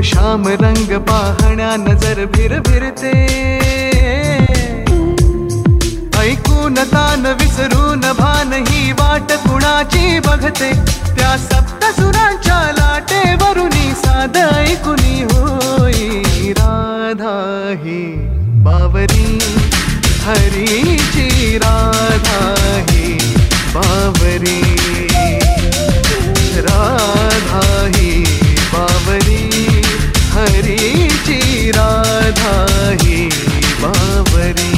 श्याम रंग पाहण्या नजर भिरभिरते, ऐकून तान विसरून भान ही वाट कुणाची बघते, त्या सप्तसुरांच्या लाटेवरुनी साध ऐकुनी होई राधा ही बावरी हरीची, राधा ही बावरी, राधा ही बावरी हरीची, राधा ही बावरी.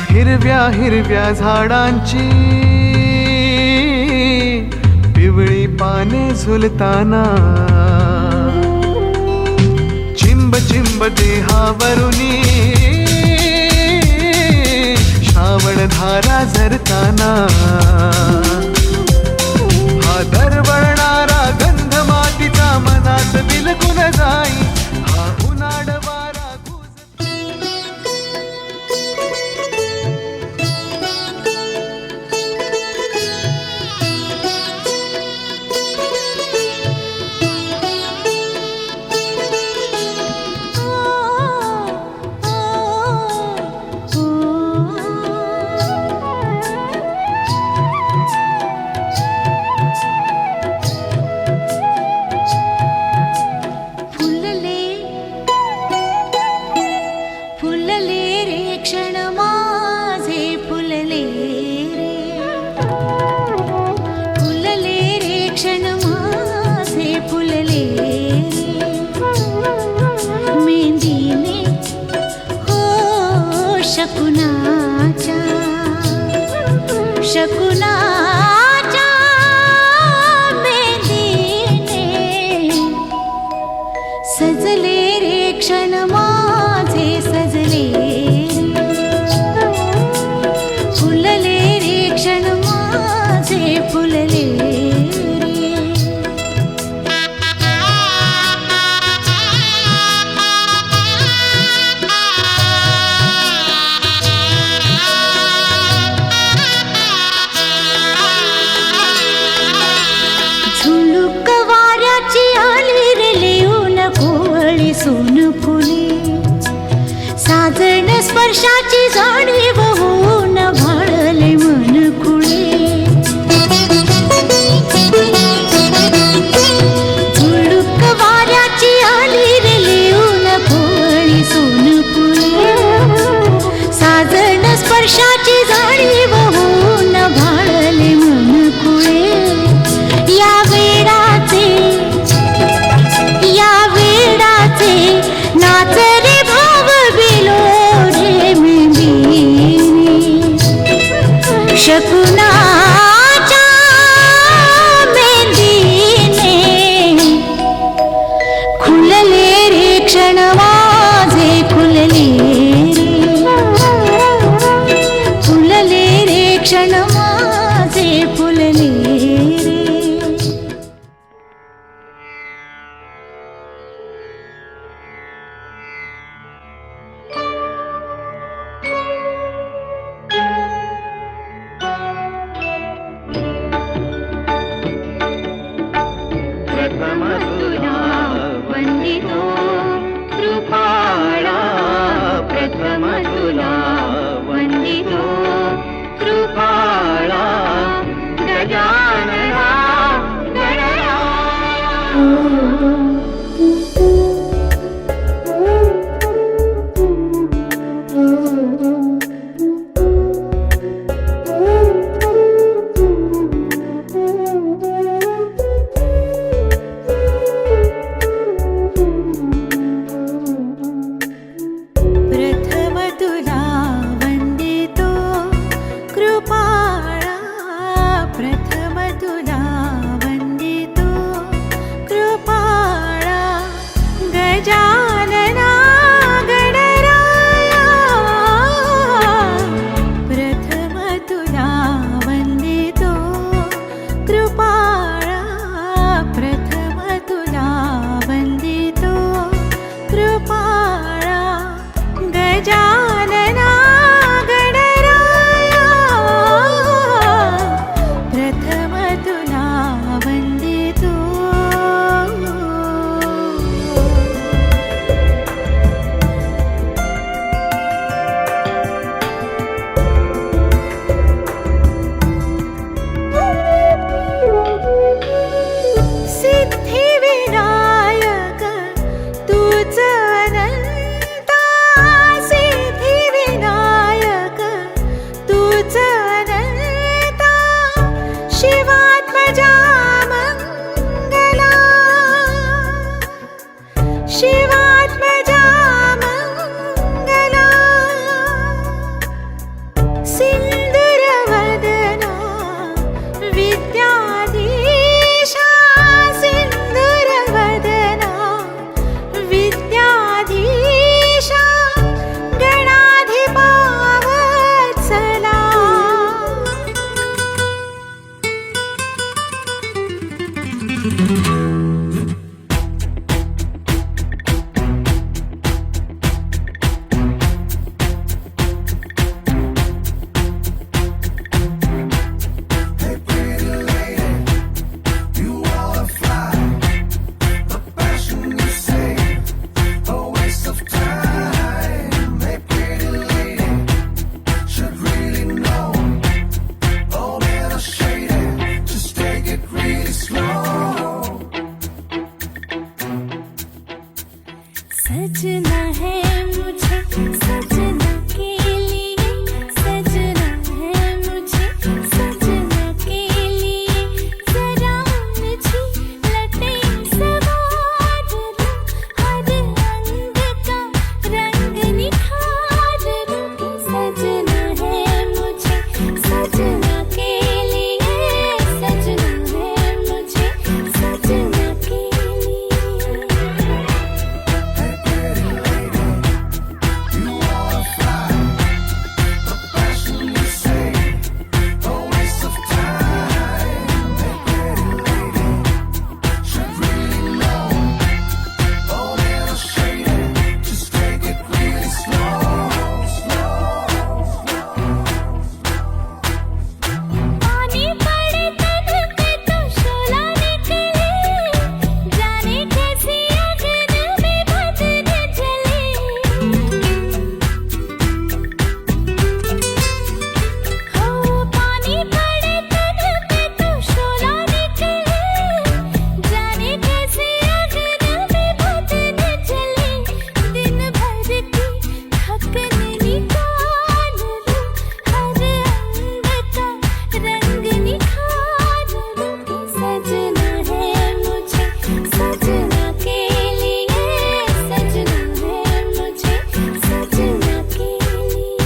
हिरव्या हिरव्या झाडांची पिवळी पाने झुलताना, चिंब चिंब देहावरुनी श्रावण धारा झरताना, हा दरवळणारा गंध मातीचा मनात बिलकुल जाई, हा उन्हाळ वारा शकुनाच्या मेंदीने सजले रे क्षण माझे, सजले फुलले रे क्षण माझे, फुलले सोन फुले, साजण स्पर्शाची जाणीव होऊन भाळले मन खुळे, झुळूक वाऱ्याची आली रे लिहून कोवळी सोन फुले, साजण स्पर्शाची जाणीव होऊन भाळले मन खुळे, या वेडाचे नाच रे भाव बिलोरे मेंदीने, शकुनाच्या मेंदीने खुलले रे क्षण माझे, खुलले रे क्षण माझे, फुलले रे. प्रथम तुला वंदितो कृपाळा, प्रथम तुला वंदितो कृपाळा, गजानना गणया. प्रथम तुला वंदितो कृपाळा, सजना है मुझे सजना के लिए, सजना है मुझे सजना के लिए, जरा मुझे लटे सवार दो, हर रंग का रंग निखार दो। सजना है मुझे सजना के लिए, सजना है मुझे सजना के लिए। पानी पड़े तन पे तो शोला निकले, जाने कैसी अगन में बदन जले। हो पानी पड़े तन पे तो शोला निकले, जाने कैसी अगन में बदन जले। दिन भर की थकन निकाल दो, हर अंग का रंग निखार दो। सजना है मुझे सजना के लिए, सजना है मुझे सजना के लिए।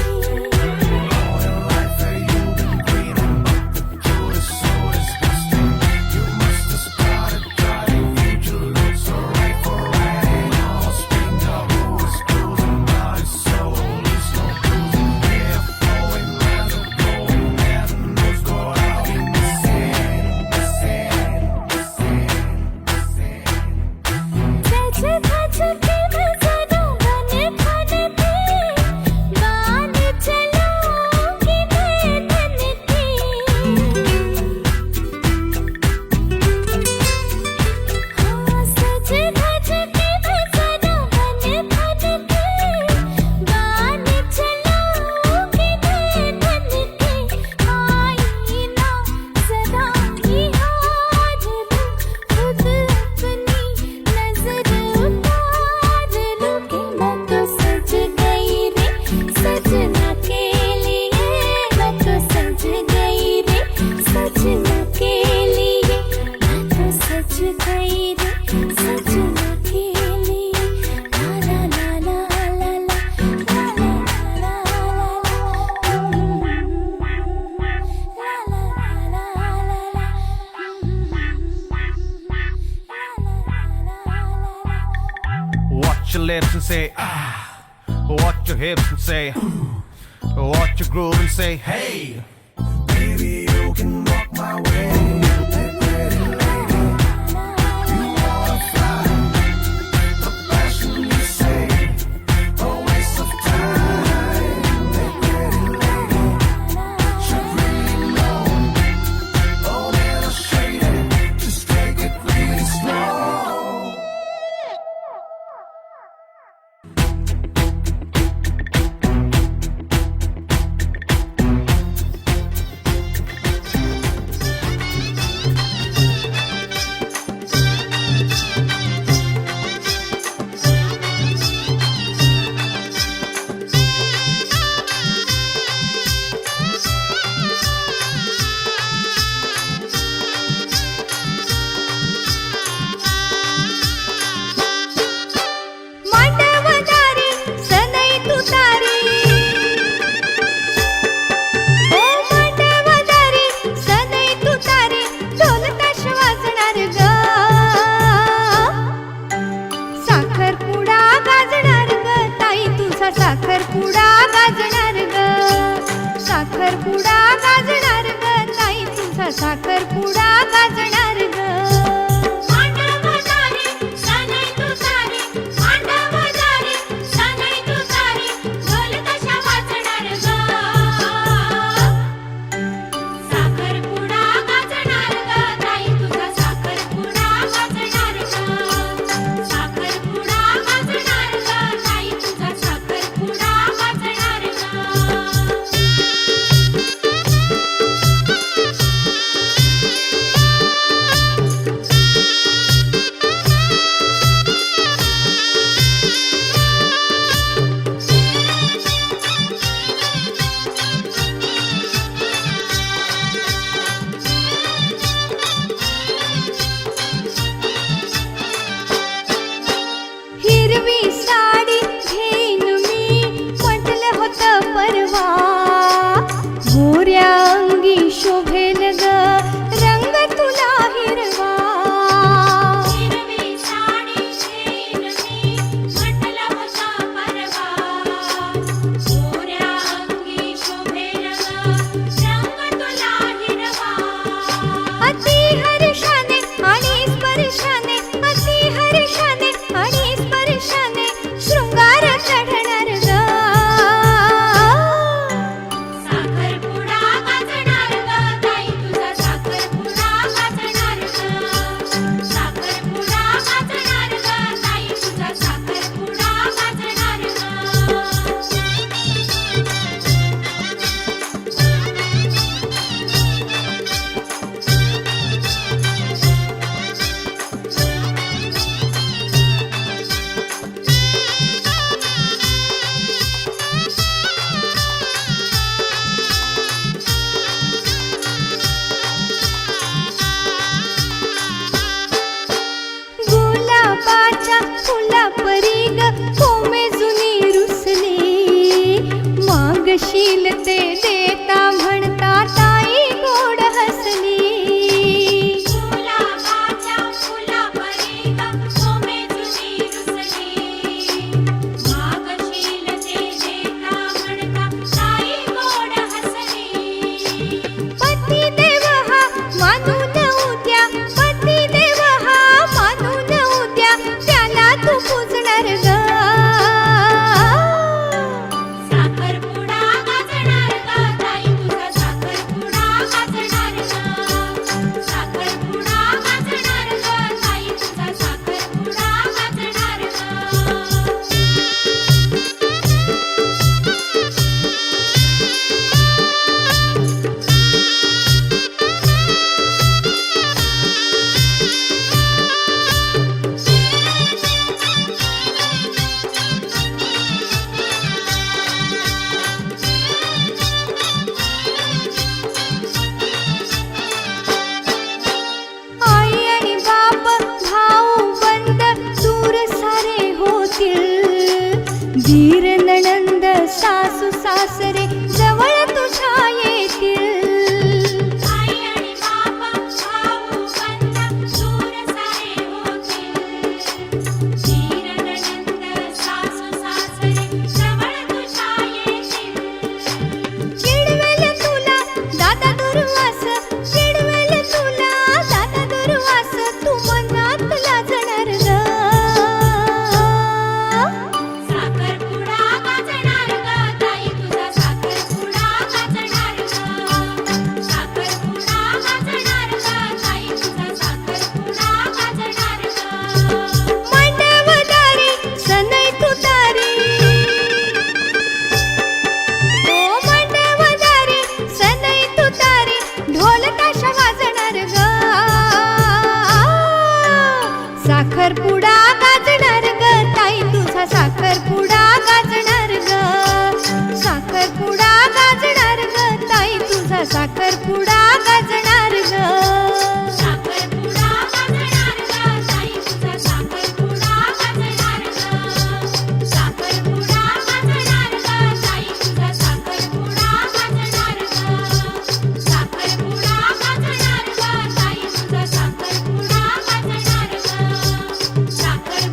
सच धज के नजरों बन खन के, बांध चलोगी धन के। हाँ सच धज के नजरों बन खन के, बांध चलोगी धन के। आईना जरा निहार दो, खुद अपनी नजर उतार लो कि मैं तो सज गई रे सजना के लिए, मैं तो सज गई रे सजना के लिए, मैं तो सज गई रे सजना के लिए। ला ला ला ला ला ला ला ला ला Watch your lips and say ah. Watch your hips and say watch your groove and say hey. Baby, you can walk my way. Hey, pretty lady, you wanna fly. The passion you say, a waste of time. Hey, pretty lady, should really know. Oh, little shady, just take it really slow. हर्षाने आणि स्पर्शाने अति हर्षाने आणि स्पर्शाने शृंगार चढणार ग साखरपुडा गाजणार ग ताई तुझा साखरपुडा गाजणार ग साखरपुडा गाजणार ग ताई तुझा साखरपुडा गाजणार ग गुलाबाच्या फुलापरी ग कोमे जुनी रुसली मागशील ते देता म्हणता ताई गोड हसली गुलाबाच्या फुलापरी ग कोमे जुनी रुसली मागशील ते देता म्हणता ताई गोड हसली पती देव हा मानून उद्या पती देव हा मानून उद्या त्याला तू पूजणार ग साखरपुडा गाजणार ग ताई तुझा साखरपुडा गाजणार ग साखरपुडा गाजणार ग ताई तुझा साखरपुडा गाजणार ग आई आणि बाप भाऊ बंद दूर सारे होतील धीर नणंद सासू सासरे जवळ तुझ्या येतील आई आणि बाप भाऊ बंद दूर सारे होतील धीर नणंद सासू सासरे जवळ तुझ्या येतील चिडवेल तुला दादा दुर्वास चिडवेल तुला दादा दुर्वास तू मनात लाजणार ग साखरपुडा गाजणार ग ताई तुझा साखरपुडा गाजणार ग साखरपुडा गाजणार ग ताई तुझा साखरपुडा गाजणार ग मांडवदारी सनई तुतारी ओ मांडवदारी सनई तुतारी ढोल ताशा वाजणार ग साखरपुडा गाजणार ग ताई तुझा साखरपुडा गाजणार ग साखरपुडा गाजणार ग ताई तुझा साखरपुडा गाजणार ग साखरपुडा गाजणार ग ताई तुझा साखरपुडा गाजणार ग साखरपुडा गाजणार ग ताई तुझा साखरपुडा गाजणार ग साखरपुडा गाजणार ग ताई तुझा साखरपुडा गाजणार ग साखरपुडा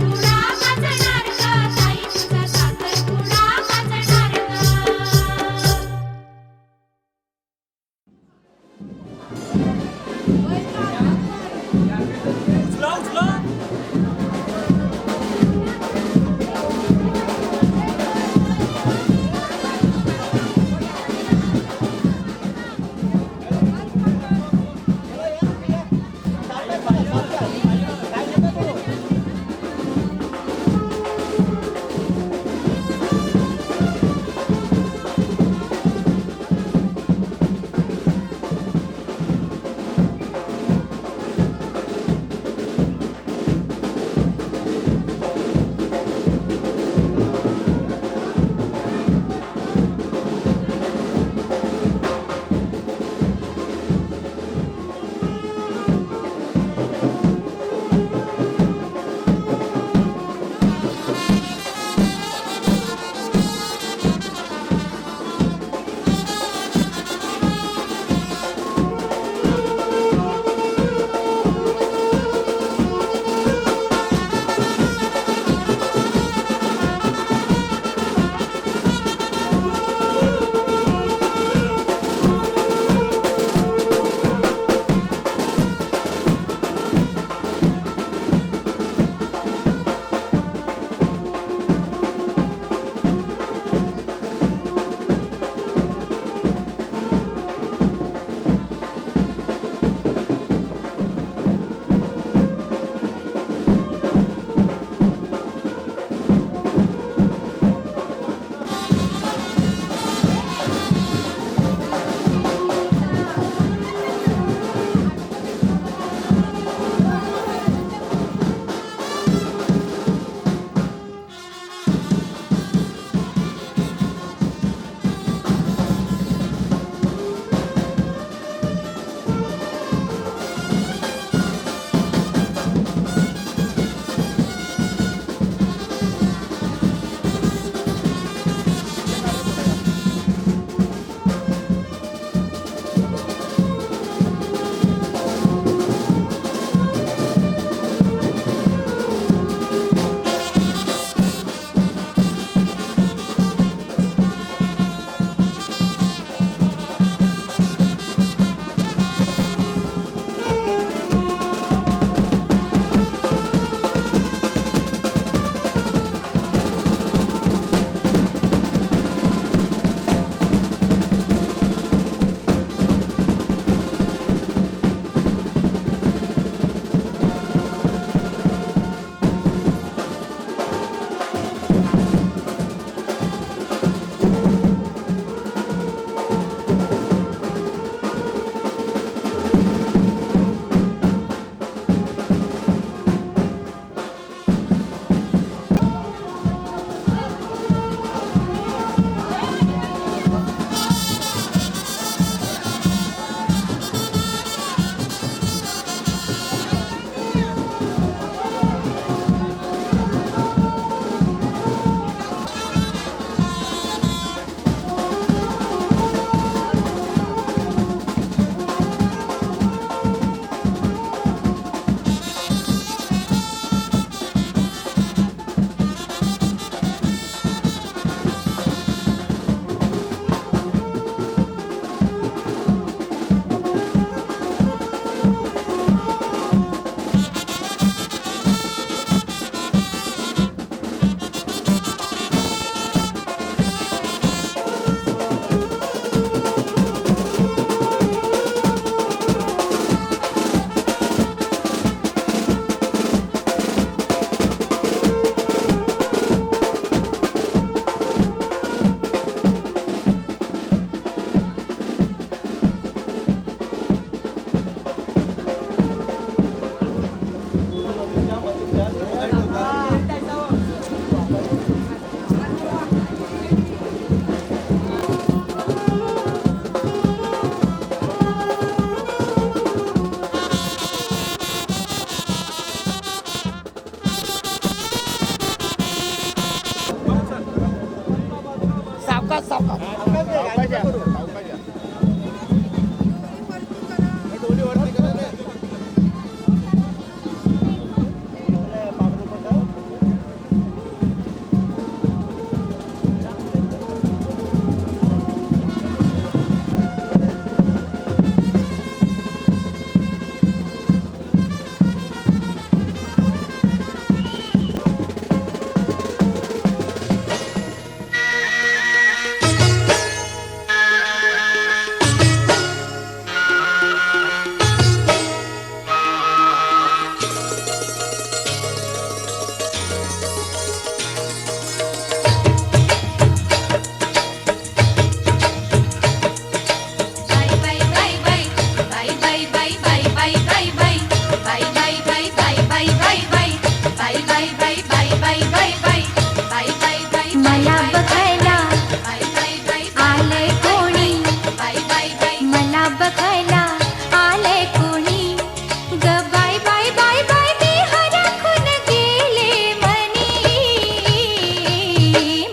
ग बाय बाय बाय बाय मी हरखून गेले मनी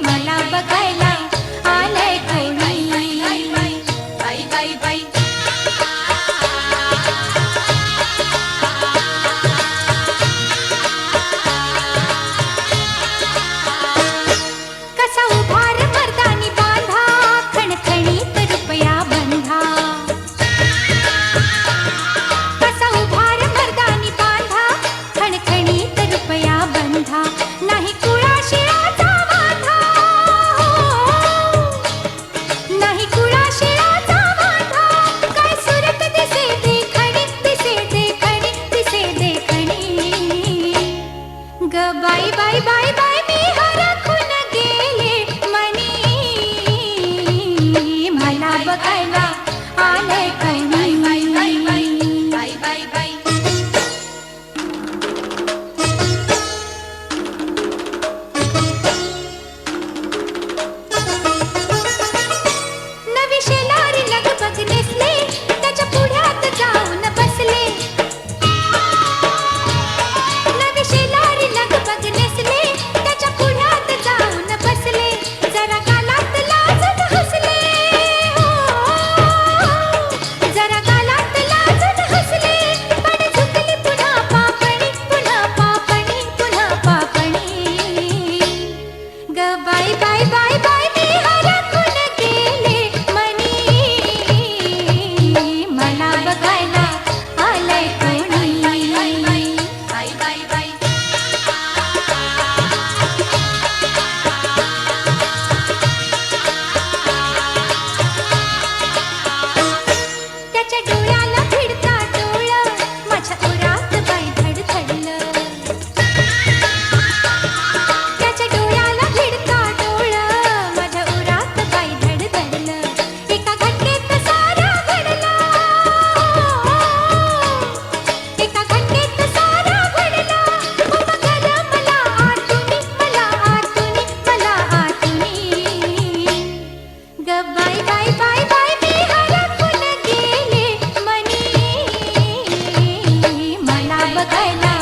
मला बघायला आलंय कोणी बाय बाय बाय कसा उभार मर्दानी बांधा खणखणीत रुपया बंधा कसा उभार मर्दानी बांधा खणखणीत रुपया बंधा नाही कुळाशिळाचा वांधा नाही कुळाशिळाचा वांधा काय सुरत दिसे देखणी दिसे देखणी दिसे देखणी ग बाय बाय बाय बाय मी हरखून गेले मनी मला बघायला आलंय कोणी बाय बाय बाय बाय बाय नवी शेलारी लगबग नेसले त्याच्या पुढ्यात जाऊन बसले नवी शेलारी लगबग नेसले त्याच्या पुढ्यात जाऊन बसले जरा गालात लाजून हसले जरा गालात लाजून हसले पण झुकली पुन्हा पापणी पुन्हा पापणी पुन्हा पापणी ग बाय बाय बाय बाय मी हरखून गेले मनी मला बघायला आलंय कोणी बाय बाय बाय त्याच्या डोळ्याला भिडता डोळं माझ्या उरात बाई धडधडलं त्याच्या डोळ्याला भिडता डोळं माझ्या उरात बाई धडधडलं एका घटनेत सारा घडला एका घटनेत सारा घडला उमगलं मला आतुनी मला आतुनी मला आतुनी ग बाय बाय बाय बाय मी हरखून गेले मनी मला बघायला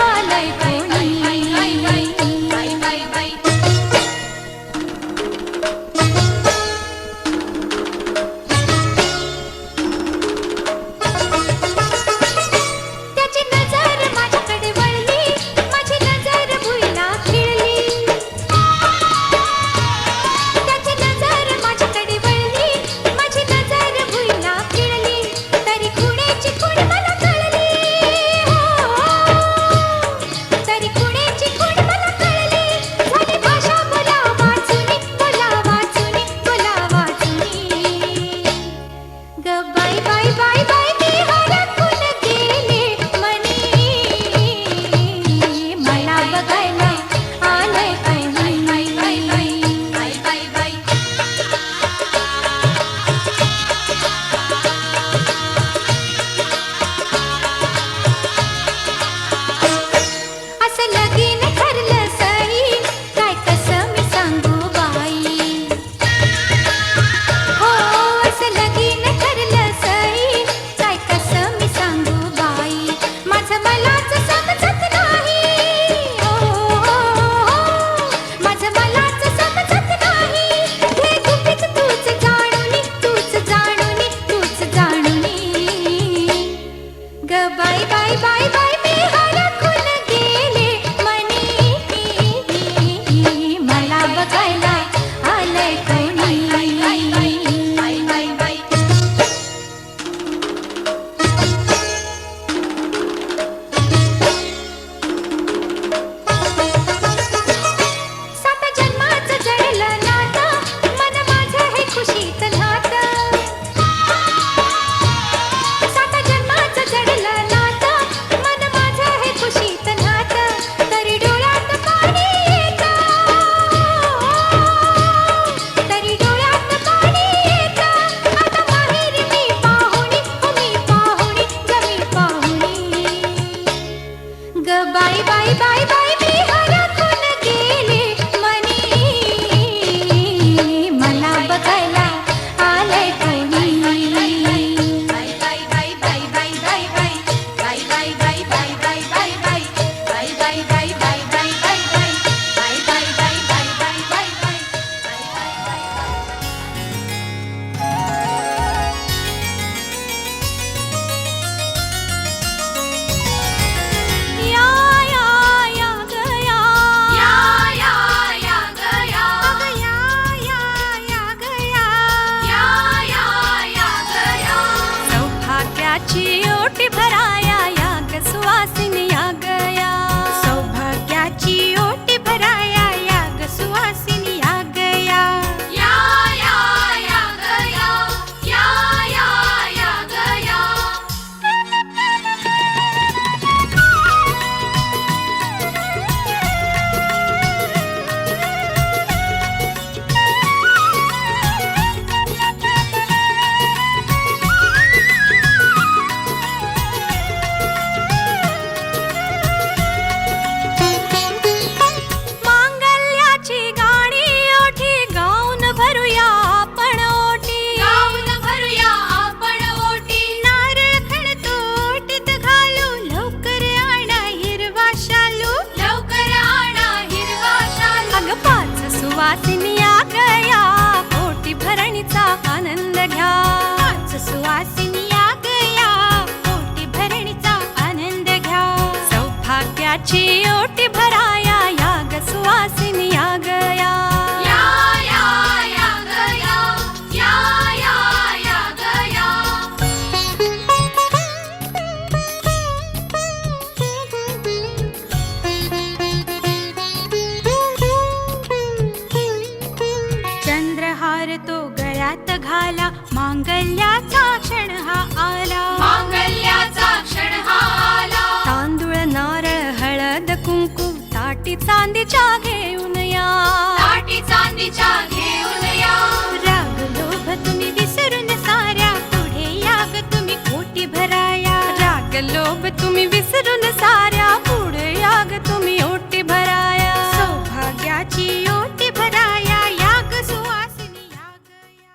आलंय कोणी बाय बाय बाय त्याची नजर माझ्याकडे वळली माझी नजर भुईला खिळली त्याची नजर माझ्याकडे वळली माझी नजर भुईला खिळली तरी खुणेची खूण मला कळली तरी खुणेची खूण मला कळली झाली भाषा बोला वाचुनी बोला वाचुनी बोला वाचुनी ग बाय बाय बाय बाय मी हरखून गेले मनी मला बघायला आलंय कोणी बाय बाय बाय असं लगीन ठरलं सई काय कसं मी सांगू बाई हो असं लगीन ठरलं सई काय कसं मी सांगू बाई माझं मलाच समजत नाही माझं मलाच समजत नाही घे गुपित तूच जाणुनी तूच जाणुनी तूच जाणुनी ग बाय बाय बाय बाय मी हरखून गेले मनी मला बघायला आलंय कोणी बाय बाय सात जन्माचं जडलं नातं मन माझं हे खुशीत नातं सात जन्माचं जडलं नातं मन माझं हे खुशीत नातं तरी डोळ्यात पाणी येतं तरी डोळ्यात पाणी येतं आता माहेरी मी पाहुणी ग मी पाहुणी ग बाय बाय बाय बाय मी हरखून गेले मनी मला बघायला आलंय कोणी बाय बाय बाय बाय बाय बाय बाय बाय बाय बाय सौभाग्याची ओटी भराया या ग सुवासिनी या गया सौभाग्याची ओटी भराया या ग सुवासिनी या गया या गया या गया मांगल्याची गाणी ओठी गाऊन भरूया आपण ओटी नारळ खणतो ओटीत घालू लवकर आणा हिरवा शालू अग पाच सुवासिनी या गया ओटी भरणीचा आनंद घ्या पाच सुवासिनी या गया ओटी भरणीचा आनंद घ्या सौभाग्याची ओटी भराया या ग सुवासिनी या गया चंद्रहार तो गळ्यात घाला मांगल्याचा क्षण हा आला तांदूळ नारळ हळद कुंकू ताटी चांदीच्या घेऊन या राग लोभ तुम्ही विसरून साऱ्या पुढे याग तुम्ही ओटी भराया राग लोभ तुम्ही विसरून साऱ्या पुढे याग तुम्ही ओटी भराया सौभाग्याची ओटी भराया याग सुवासिनी या गया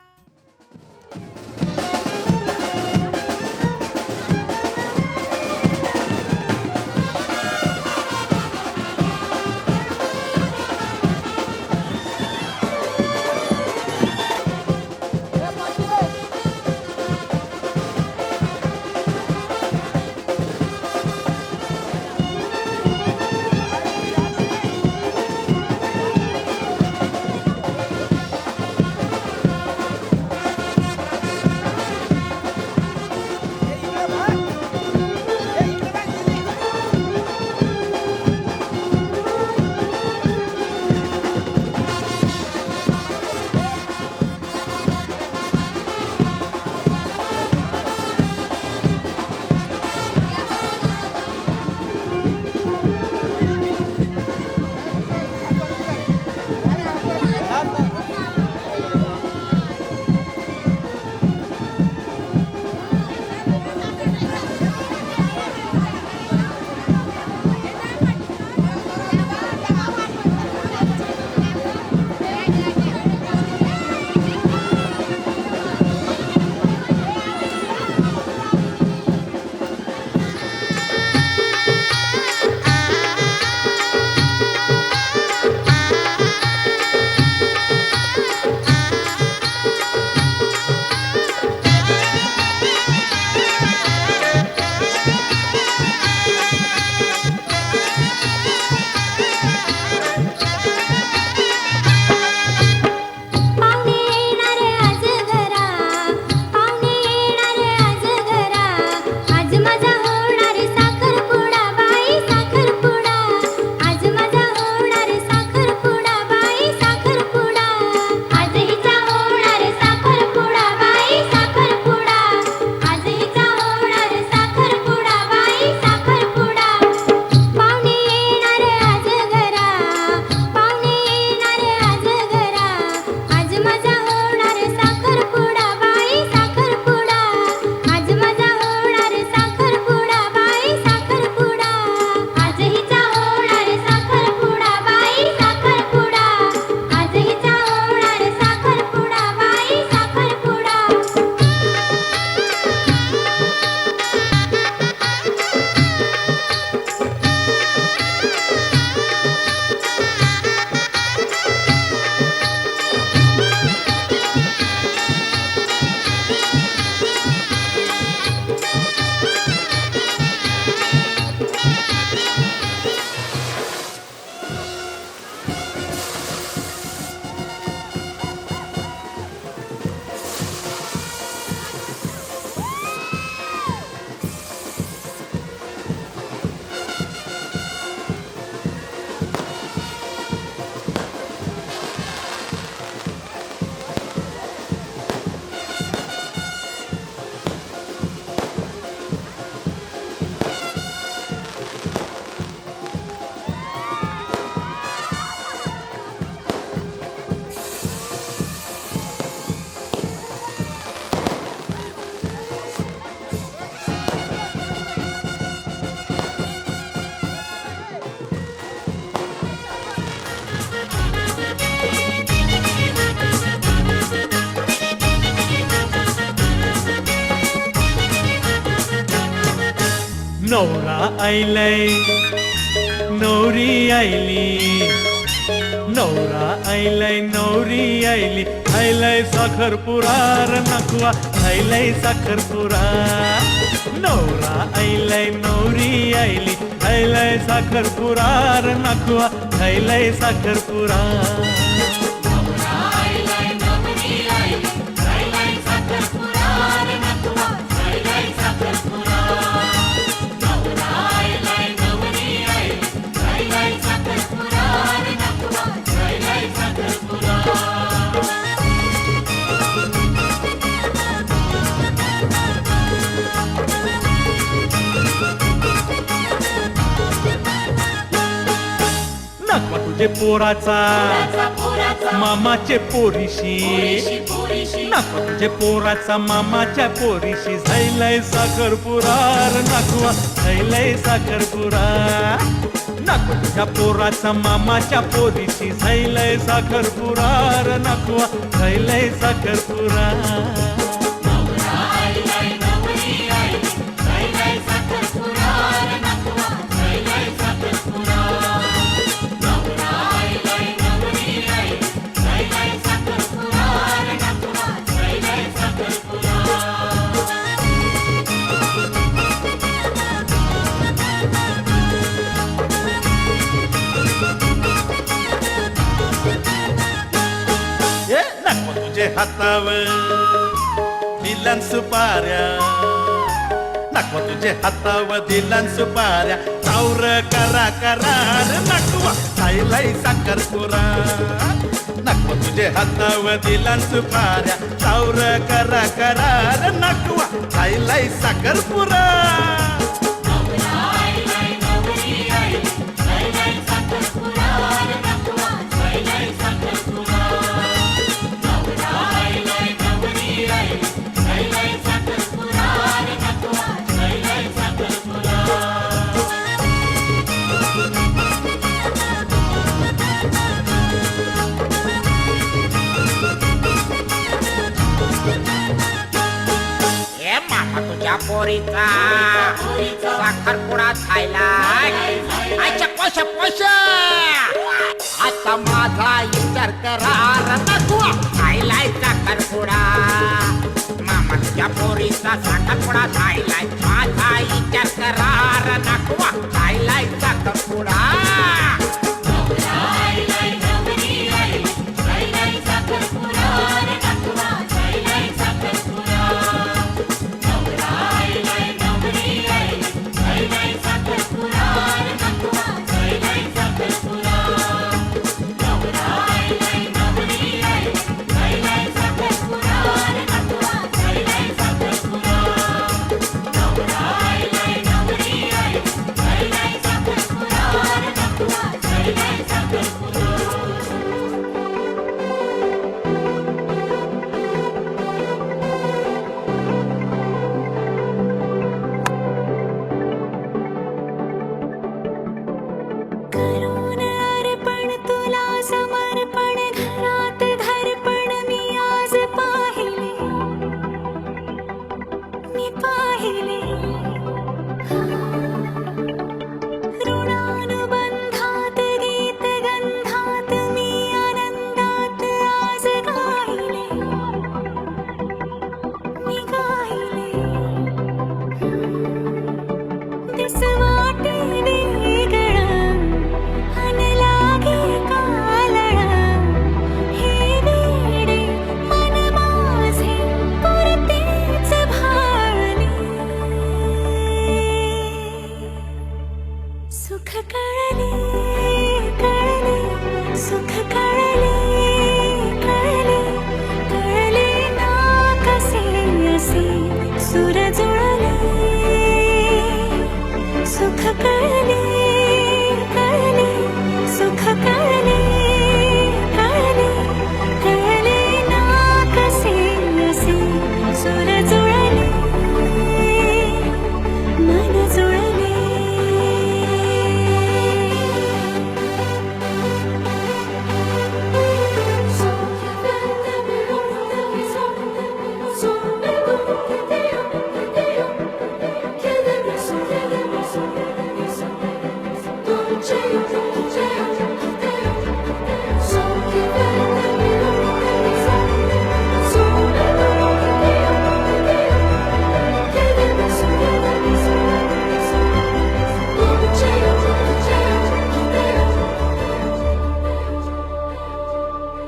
आयलय नवरी आयली नवरा आयलय नवरी आयली आयलय साखरपुरा र नकवा आयलय साखरपुरा नवरा आयलय नवरी आयली आयलय साखरपुरा र नकवा आयलय साखरपुरा नकवा तुझे पोराचा मामाचे पोरीशी नकवा तुझे पोराचा मामाच्या पोरीशी झैलय साखरपुरा र नकवा झैलय साखरपुरा नकवा तुझ्या पोराचा मामाच्या पोरीशी झैलय साखरपुरा र नकवा झैलय साखरपुरा नकवा तुझे हातावर दिलन सुपाऱ्या नकवा तुझे हातावर दिलन सुपाऱ्या चावर करा करार नकवा खायलाय साखरपुरा नकवा तुझे हातावर दिलन सुपाऱ्या चावर करा करार नकवा खायलाय साखरपुरा तुझ्या पोरीचा साखरपुडा खायला आयच्या कोश कोश आता माझा विचार करार नकवा खायलाय साखरपुडा मामा तुझ्या पोरीचा साखरपुडा खायलाय माझा विचार करार नकवा खायलाय साखरपुडा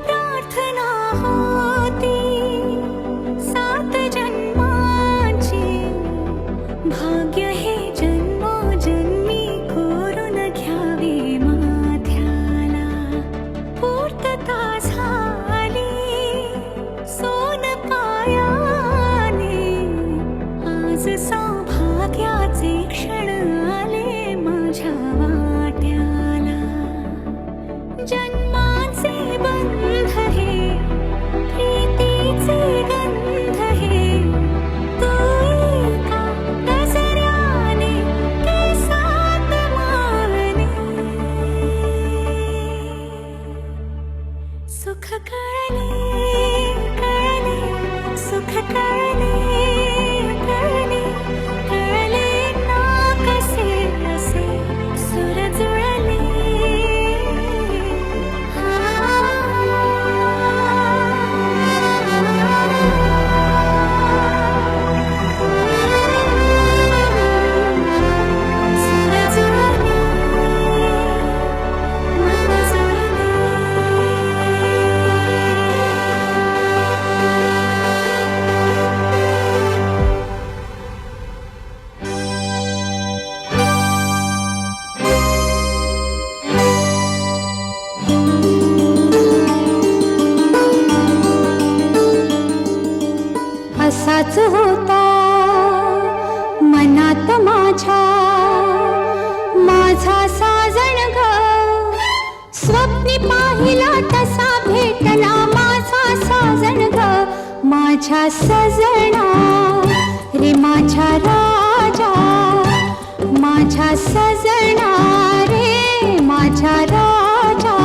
प्रार्थना होती 7 जन्माची, भाग्य हे जन्मोजन्मी कोरून घ्यावे माथ्याला. पूर्तता झाली सोन पायाने, आज सौभाग्याचे क्षण आले माझ्या वाट्याला. जन्माचे बंध हे प्रीतीचे गंध हे, तू एका गजऱ्याने केसात मावने. सुख कळले कळले, सुख कळले कळले, कळले ना कसे असे सुर जुळले. असाच होता मनात माझ्या माझा साजण ग. स्वप्नी पाहिला तसा भेटला माझा साजण ग. माझ्या सजना रे माझ्या राजा, माझ्या सजना रे माझ्या राजा.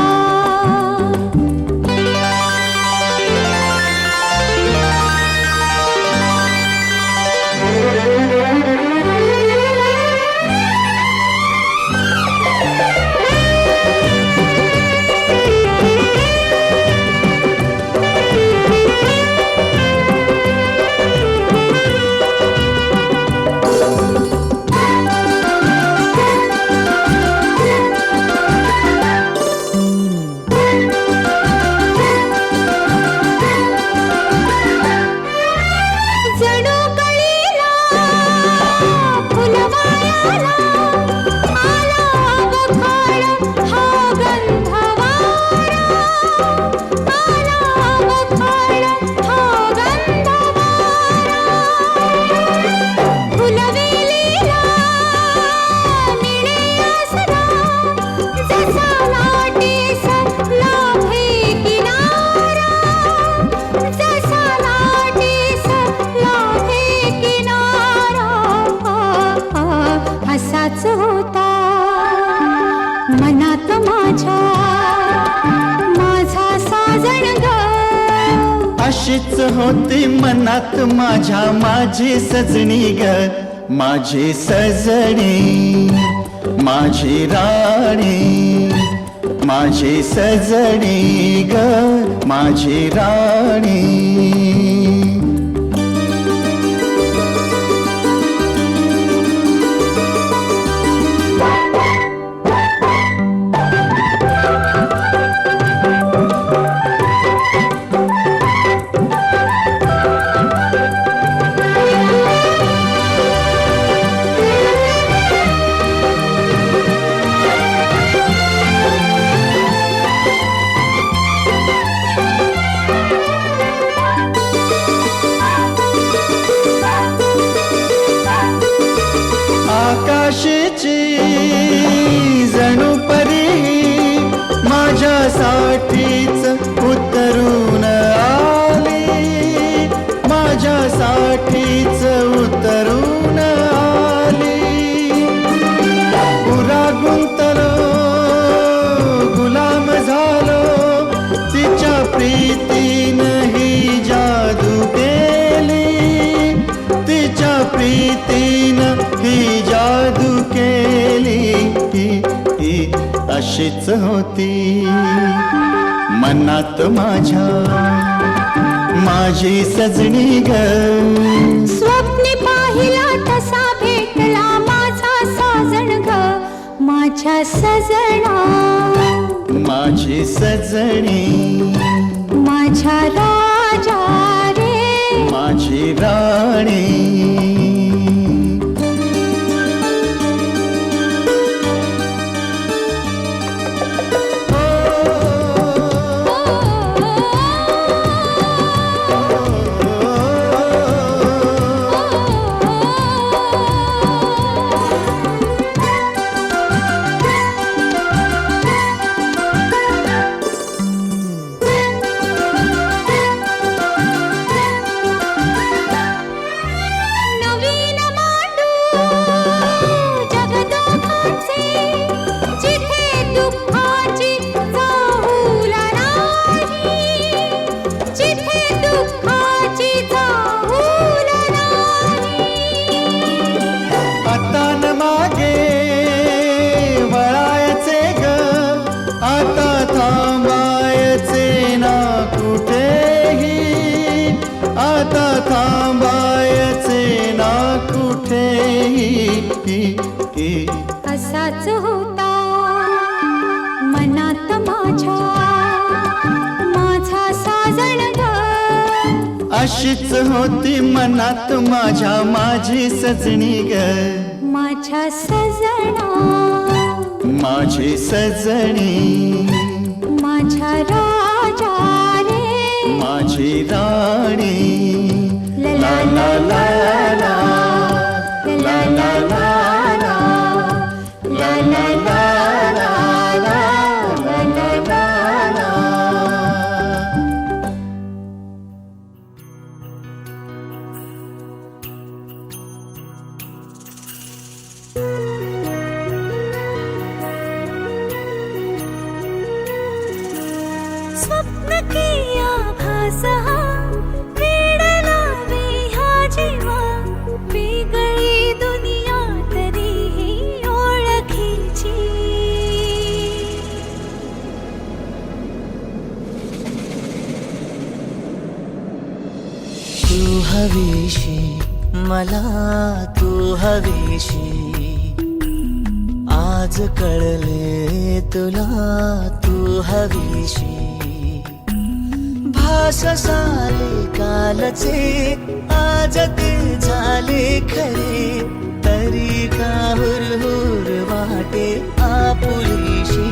जणू कळीला फुलवायाला आला बखाड हा गंधवारा. आला बखाड हा गंधवारा. फुलवेलीला मिळे आसरा, जसा लाटेस लाभे किनारा. जसा लाटेस लाभे किनारा. असाच होता मनात माझ्या माझा साजण ग. अशीच होती मनात माझ्या माझी सजनी ग. माझी सजनी माझी राणी, माझी सजनी ग माझी राणी. अशीच होती मनात माझ्या माझी सजनी ग. स्वप्ने पाहिला तसा भेटला माझा साजण ग, माझ्या सजना माझी सजनी माझ्या राजा रे माझी राणी. नवीन मांडू जगदोखाचे, जिथे दुःखाची चाहूल नाही, जिथे दुःखाची चाहूल नाही. आता न मागे वळायचे ग, आता थांबायचे ना कुठेही, आता थांबायचे ना कुठेही. असाच होता मनात माझ्या माझा साजण ग, अशीच होती मनात माझ्या माझी सजनी ग, माझ्या सजना माझी सजनी माझ्या राजा रे माझी राणी. ला ला ला ला ला ला ला ला ला ला ला ला ला ला. स्वप्न किया भासा वेड लावे ह्या जीवा, वेगळी दुनिया तरीही ओळखीची. तू हवीशी मला तू हवीशी, आज कळले तुला तू हवीशी. भास साले कालचे आज ते झाले खरे, तरी का हुरहुर वाटे आपुलीशी.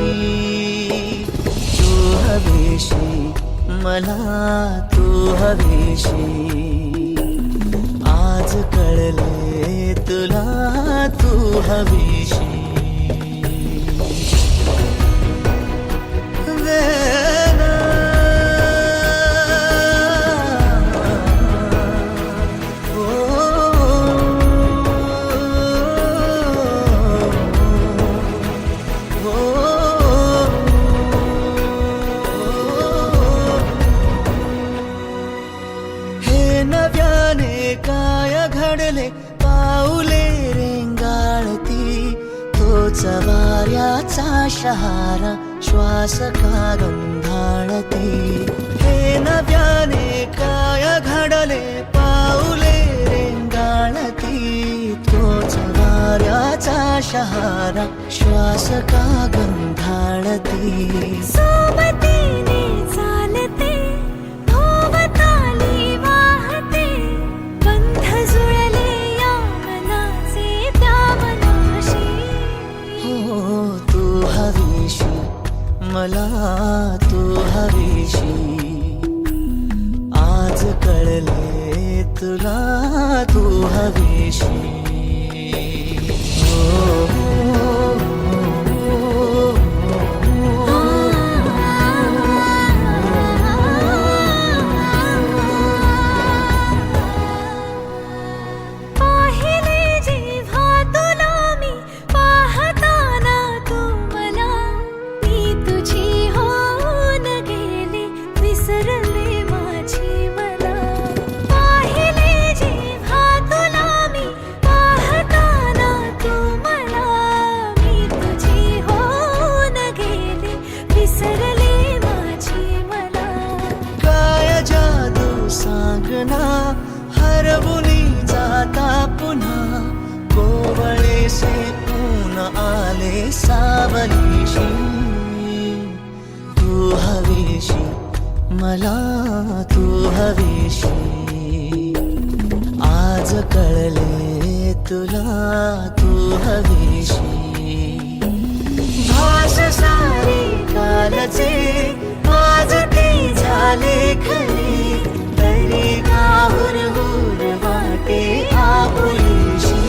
तू हवीशी मला तू हवीशी, आज कळले तुला तू हवीशी. हे नव्याने काय घडले पाऊले रेंगाळती, तोच वाऱ्याचा शहारा श्वास का गंधाळती. हे नव्याने काय घडले पाऊले रेंगाळती, तोच वाऱ्याचा शहारा श्वास का गंधाळती. सोबतीने चालते भोवताली वाहते, बंध जुळले या मनाचे त्या मनाशी. हो तू हवीशी मला तू हवीशी, आज कळले तुला तू हवीशी. पाहिले जेव्हा तुला मी पाहताना तू मला, मी तुझी होऊन गेले विसरले माझी मला. पाहिले जेव्हा तुला मी ना हरवुनी जाता पुन्हा कोवळेसे ऊन आले सावलीशी तू हवीशी मला तू हवीशी आज कळले तुला तू हवीशी भाष सारी कालचे आज ते झाले खरे तरी काहुर हुर वाटे आपुलीशी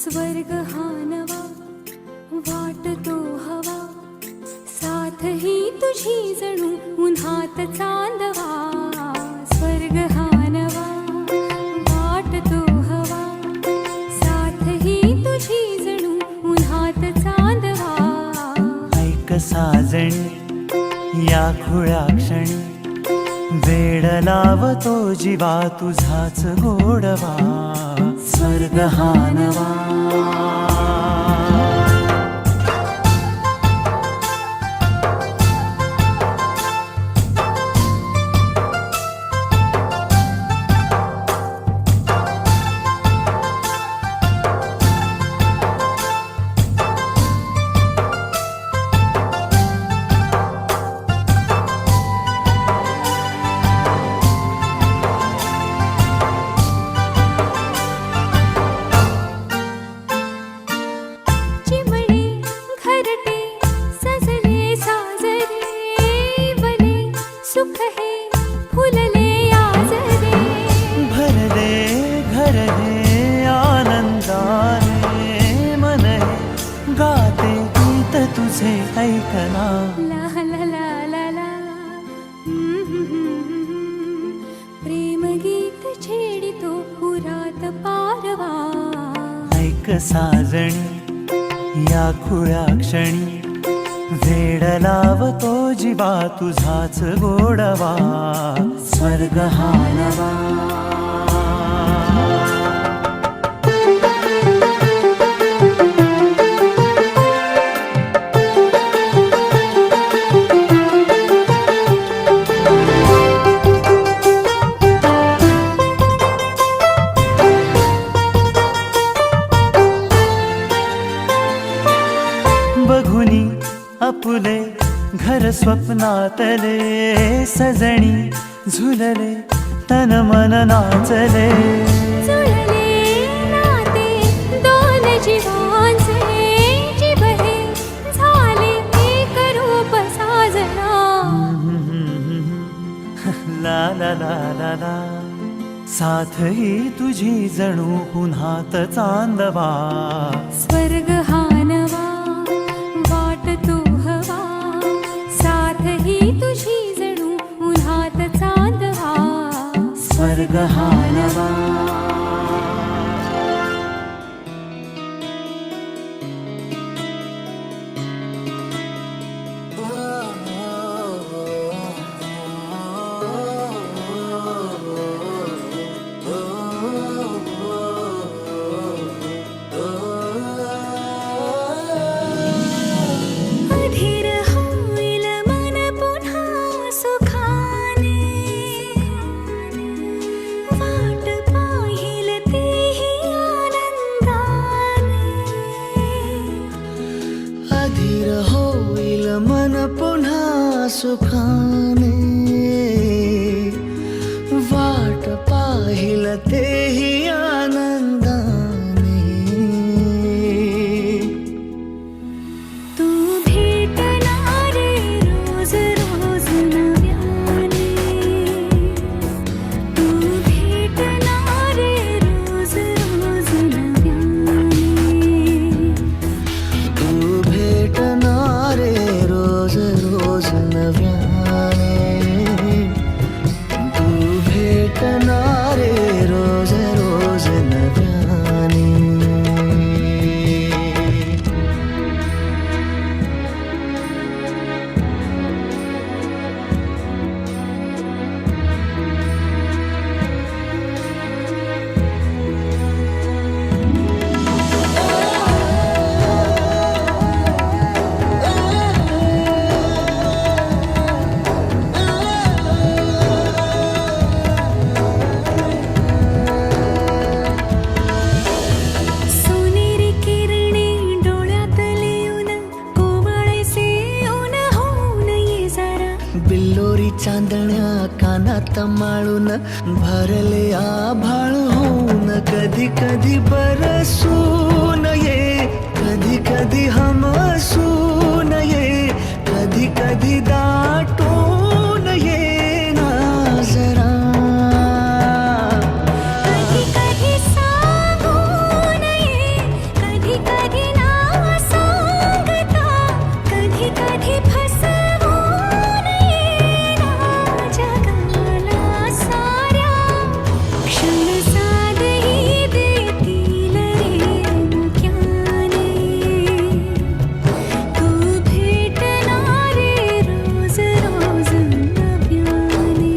स्वर्ग हा नवा वाटतो हवा साथ ही तुझी जणू उन्हात चांदवा स्वर्ग हा नवा वाटतो हवा साथ ही तुझी जणू उन्हात चांदवा ऐक साजणी या खुळ्या क्षणी वेड लावतो जीवा तुझाच गोडवा स्वर्ग हा नवा सुख हे फुलले आजरे भरले घर हे आनंदाने मन हे गाते गीत तुझे ऐकना ला ला ला ला ला प्रेम गीत छेडितो पुरात पारवा ऐक साजणी या खुळ्या क्षणी वेड लावतो जीवा तुझाच गोडवा स्वर्ग हा नवा बघुनी आपुले घर स्वप्नातले सजणी झुलले तन मन नाचले जुळले नाते दोन जीवांचे जीव हे झाले एक रूप साजना ला ला ला ला ला साथ ही तुझी जणू पुन्हात चांदवा स्वर्ग हा नवा वाटतो हवा साथ ही तुझी जणू उन्हात चांदवा स्वर्ग हा नवा धीर होईल मन पुन्हा सुखाने वाट पाहिल तेही आनंदाने तू भेटणार रोज रोज नव्याने तू भेटणार रोज रोज नव्याने तू भेटणारे रोज रोज नव्याने तू भेटणारे रोज रोज नव्याने सोनेरी किरणे डोळ्यातले ऊन कोवळेसे ऊन होऊन ये जरा बिल्लोरी चांदण्या कानात माळून भरले आभाळ होऊन कधी कधी बरसून ये कधी कधी हमसून ये कधी कधी दाटून ये ना जरा कधी कधी सांगून ये कधी कधी ना सांगता कधी कधी फसवून ये ना जगाला साऱ्या क्षण साधही देतील रे मुक्याने तू भेटणार रोज रोज नव्याने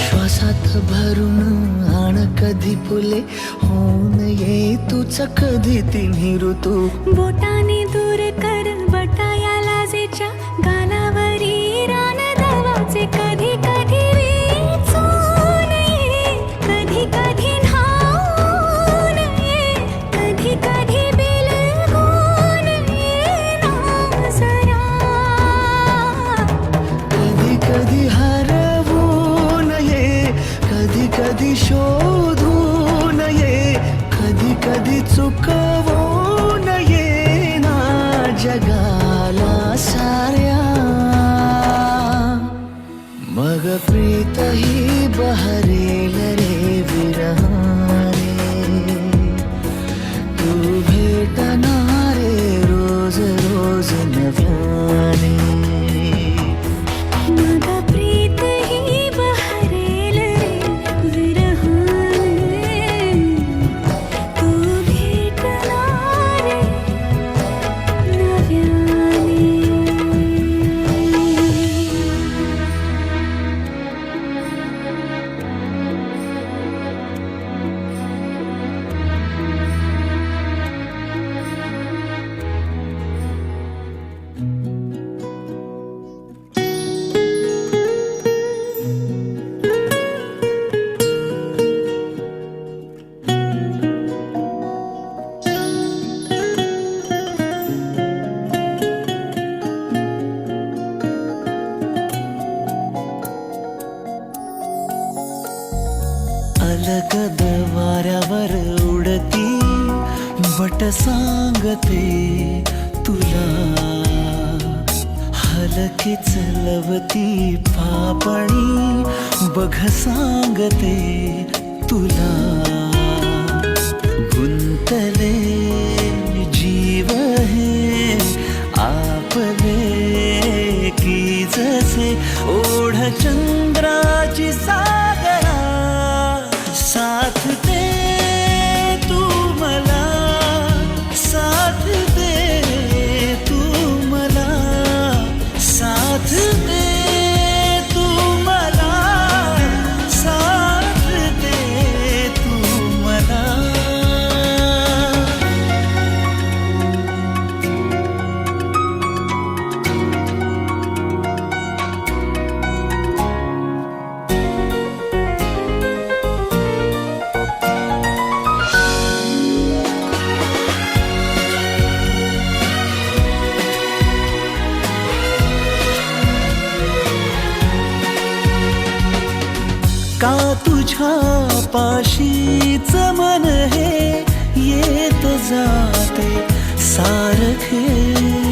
श्वासात भरून आण कधी फुले होऊन ये तूच कधी तिन्ही ऋतू बोटाने दूर कर बटाया लाजेच्या गालावरी रान दवाचे कधी कधी वेचून ये कधी कधी न्हाऊन ये कधी कधी बिलगून ये ना जरा कधी कधी हरवून ये कधी कधी शोधून ये कधी कधी चुकवून ये ना जगाला साऱ्या मग प्रीत ही बहरेल रे विरहाने तू भेटणारे रोज रोज नव्याने मग प्रीत ही बहरेल रे विरहाने तू भेटणार नव्याने अलगद वाऱ्यावर उडती बट सांगते तुला हलकीच लवती पापणी बघ सांगते तुला गुंतले जीव हे आपले की जसे ओढ चंद्राची सागरा साथ दे तू मला साथ दे तू मला का तुझ्या पाशीच मन हे येत जाते सारखे